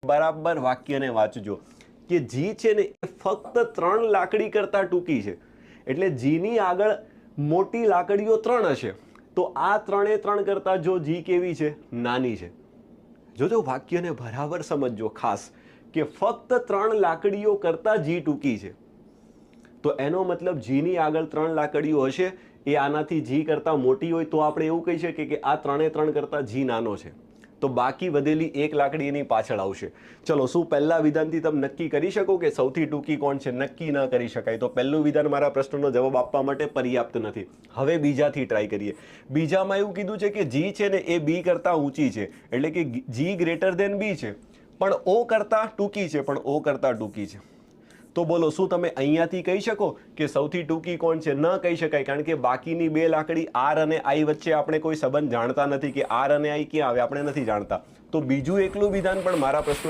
બરાબર વાક્યને વાંચજો કે જી છે ને એ ફક્ત 3 લાકડી કરતા ટૂંકી છે, એટલે જીની આગળ મોટી લાકડીઓ 3 હશે, તો આ 3 કરતા જો જી કેવી છે, નાની છે. જોજો વાક્યને બરાબર સમજજો ખાસ, કે ફક્ત 3 લાકડીઓ કરતા જી ટૂંકી છે, તો એનો મતલબ જીની આગળ 3 લાકડીઓ હશે, એ આનાથી જી કરતા મોટી હોય તો આપણે એવું કહી શકીએ કે આ 3 કરતા જી નાનો છે, તો બાકી વધેલી 1 લાકડી એની પાછળ આવશે. ચલો, શું પહેલા વિધાનથી તમે નક્કી કરી શકો કે સૌથી ટૂંકી કોણ છે? નક્કી ન કરી શકાય, તો પહેલું વિધાન મારા પ્રશ્નનો જવાબ આપવા માટે પર્યાપ્ત નથી. હવે બીજાથી ટ્રાય કરીએ. બીજામાં એવું કીધું છે કે જી છે ને એ બી કરતા ઊંચી છે, એટલે કે જી ગ્રેટર દેન બી છે, પણ ઓ કરતા ટૂંકી છે, પણ ઓ કરતા ટૂંકી છે. તો બોલો, શું તમે અહીંયાથી કહી શકો કે સૌથી ટૂંકી કોણ છે? ન કહી શકાય, કારણ કે બાકીની 2 લાકડી આર અને આઈ વચ્ચે આપણે કોઈ સંબંધ જાણતા નથી કે આર અને આઈ ક્યાં આવે, આપણે નથી જાણતા. તો બીજું એકલું વિધાન પણ મારા પ્રશ્ન